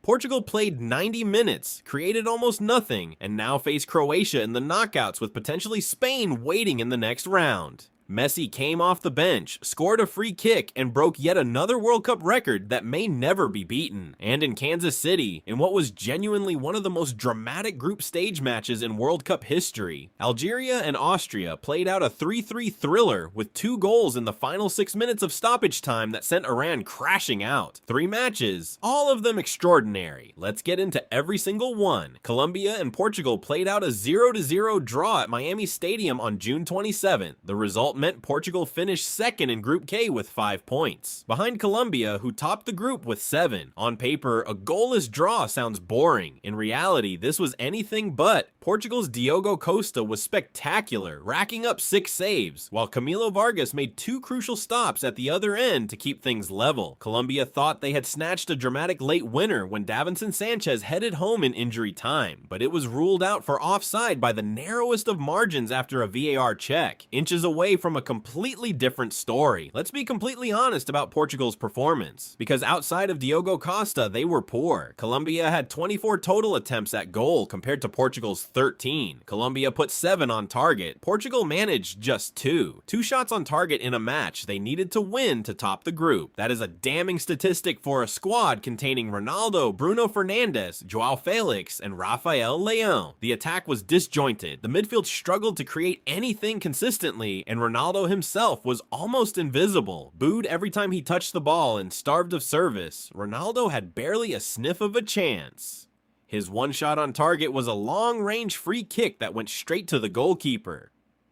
Portugal played 90 minutes, created almost nothing, and now face Croatia in the knockouts with potentially Spain waiting in the next round. Messi came off the bench, scored a free kick, and broke yet another World Cup record that may never be beaten. And in Kansas City, in what was genuinely one of the most dramatic group stage matches in World Cup history, Algeria and Austria played out a 3-3 thriller with 2 goals in the final 6 minutes of stoppage time that sent Iran crashing out. 3 matches, all of them extraordinary. Let's get into every single one. Colombia and Portugal played out a 0-0 draw at Miami Stadium on June 27th. The result meant Portugal finished second in Group K with 5 points, behind Colombia, who topped the group with 7. On paper, a goalless draw sounds boring. In reality, this was anything but. Portugal's Diogo Costa was spectacular, racking up 6 saves, while Camilo Vargas made 2 crucial stops at the other end to keep things level. Colombia thought they had snatched a dramatic late winner when Davinson Sanchez headed home in injury time, but it was ruled out for offside by the narrowest of margins after a VAR check, inches away from a completely different story. Let's be completely honest about Portugal's performance, because outside of Diogo Costa, they were poor. Colombia had 24 total attempts at goal compared to Portugal's 13. Colombia put 7 on target. Portugal managed just 2. 2 shots on target in a match they needed to win to top the group. That is a damning statistic for a squad containing Ronaldo, Bruno Fernandes, Joao Felix, and Rafael Leão. The attack was disjointed. The midfield struggled to create anything consistently, and Ronaldo himself was almost invisible. Booed every time he touched the ball and starved of service, Ronaldo had barely a sniff of a chance. His one shot on target was a long-range free kick that went straight to the goalkeeper.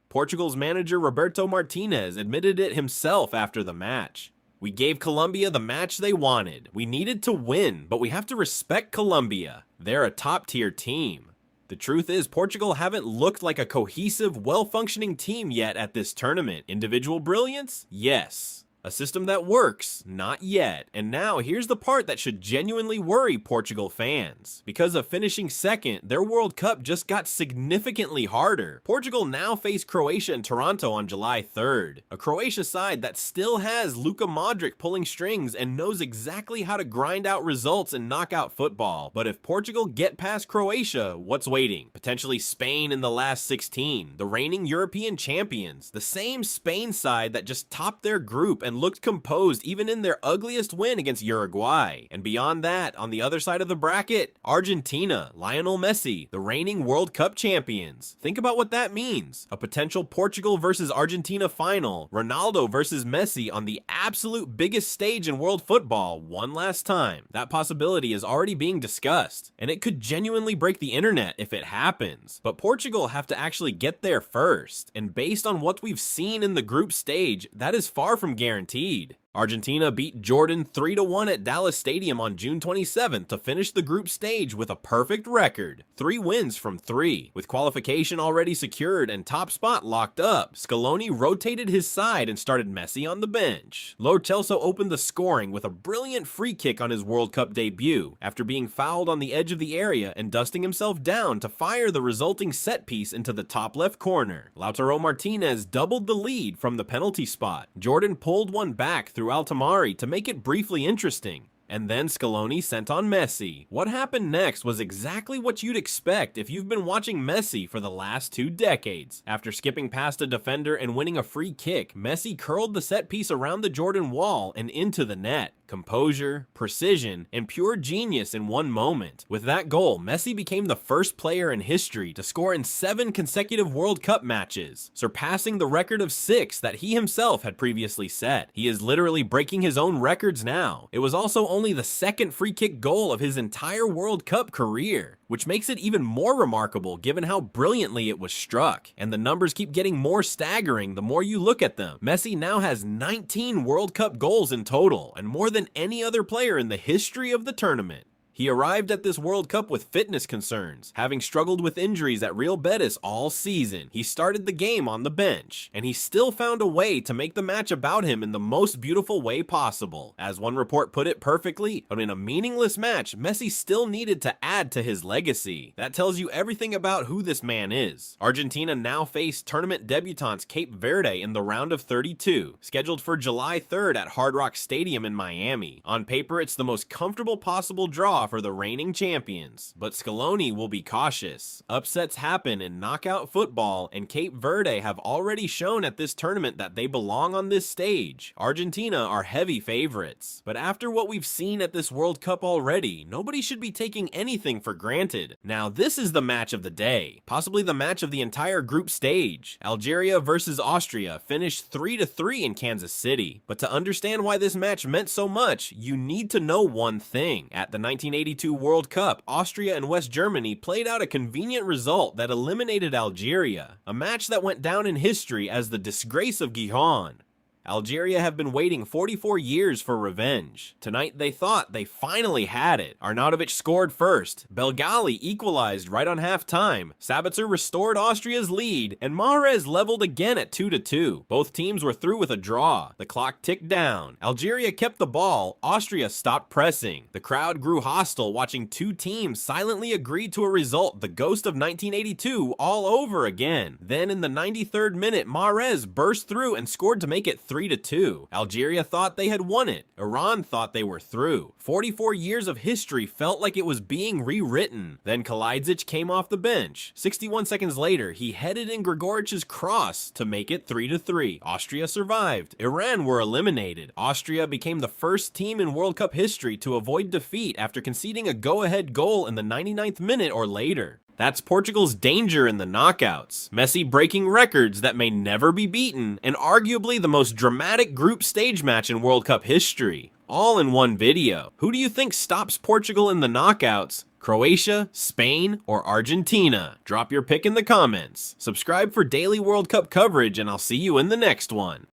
Portugal's manager Roberto Martinez admitted it himself after the match. "We gave Colombia the match they wanted. We needed to win, but we have to respect Colombia. They're a top-tier team." The truth is, Portugal haven't looked like a cohesive, well-functioning team yet at this tournament. Individual brilliance? Yes. A system that works? Not yet. And now, here's the part that should genuinely worry Portugal fans. Because of finishing second, their World Cup just got significantly harder. Portugal now face Croatia in Toronto on July 3rd. A Croatia side that still has Luka Modric pulling strings and knows exactly how to grind out results in knockout football. But if Portugal get past Croatia, what's waiting? Potentially Spain in the last 16, the reigning European champions, the same Spain side that just topped their group and looked composed even in their ugliest win against Uruguay. And beyond that, on the other side of the bracket, Argentina, Lionel Messi, the reigning World Cup champions. Think about what that means. A potential Portugal versus Argentina final, Ronaldo versus Messi on the absolute biggest stage in world football one last time. That possibility is already being discussed, and it could genuinely break the internet if it happens. But Portugal have to actually get there first, and based on what we've seen in the group stage, that is far from guaranteed. Argentina beat Jordan 3-1 at Dallas Stadium on June 27th to finish the group stage with a perfect record. 3 wins from 3. With qualification already secured and top spot locked up, Scaloni rotated his side and started Messi on the bench. Lo Celso opened the scoring with a brilliant free kick on his World Cup debut after being fouled on the edge of the area and dusting himself down to fire the resulting set piece into the top left corner. Lautaro Martinez doubled the lead from the penalty spot. Jordan pulled one back through Altamari to make it briefly interesting, and then Scaloni sent on Messi. What happened next was exactly what you'd expect if you've been watching Messi for the last 2 decades. After skipping past a defender and winning a free kick, Messi curled the set piece around the Jordan wall and into the net. Composure, precision, and pure genius in one moment. With that goal, Messi became the first player in history to score in 7 consecutive World Cup matches, surpassing the record of 6 that he himself had previously set. He is literally breaking his own records now. It was also only the 2nd free kick goal of his entire World Cup career, which makes it even more remarkable given how brilliantly it was struck. And the numbers keep getting more staggering the more you look at them. Messi now has 19 World Cup goals in total, and more than any other player in the history of the tournament. He arrived at this World Cup with fitness concerns, having struggled with injuries at Real Betis all season. He started the game on the bench, and he still found a way to make the match about him in the most beautiful way possible. As one report put it perfectly, but in a meaningless match, Messi still needed to add to his legacy. That tells you everything about who this man is. Argentina now face tournament debutants Cape Verde in the round of 32, scheduled for July 3rd at Hard Rock Stadium in Miami. On paper, it's the most comfortable possible draw draw for the reigning champions, but Scaloni will be cautious. Upsets happen in knockout football, and Cape Verde have already shown at this tournament that they belong on this stage. Argentina are heavy favorites, but after what we've seen at this World Cup already, nobody should be taking anything for granted. Now this is the match of the day, possibly the match of the entire group stage. Algeria versus Austria finished 3-3 in Kansas City, but to understand why this match meant so much, you need to know one thing. At the 1982 World Cup, Austria and West Germany played out a convenient result that eliminated Algeria, a match that went down in history as the Disgrace of Gijón. Algeria have been waiting 44 years for revenge. Tonight they thought they finally had it. Arnautovic scored first, Belgali equalized right on halftime, Sabitzer restored Austria's lead, and Mahrez leveled again at 2-2. Both teams were through with a draw. The clock ticked down. Algeria kept the ball, Austria stopped pressing. The crowd grew hostile watching two teams silently agree to a result, the ghost of 1982 all over again. Then in the 93rd minute, Mahrez burst through and scored to make it 3-2. Algeria thought they had won it. Iran thought they were through. 44 years of history felt like it was being rewritten. Then Kalajdzic came off the bench. 61 seconds later, he headed in Grigoric's cross to make it 3-3. Austria survived. Iran were eliminated. Austria became the first team in World Cup history to avoid defeat after conceding a go-ahead goal in the 99th minute or later. That's Portugal's danger in the knockouts. Messi breaking records that may never be beaten, and arguably the most dramatic group stage match in World Cup history. All in one video. Who do you think stops Portugal in the knockouts? Croatia, Spain, or Argentina? Drop your pick in the comments. Subscribe for daily World Cup coverage, and I'll see you in the next one.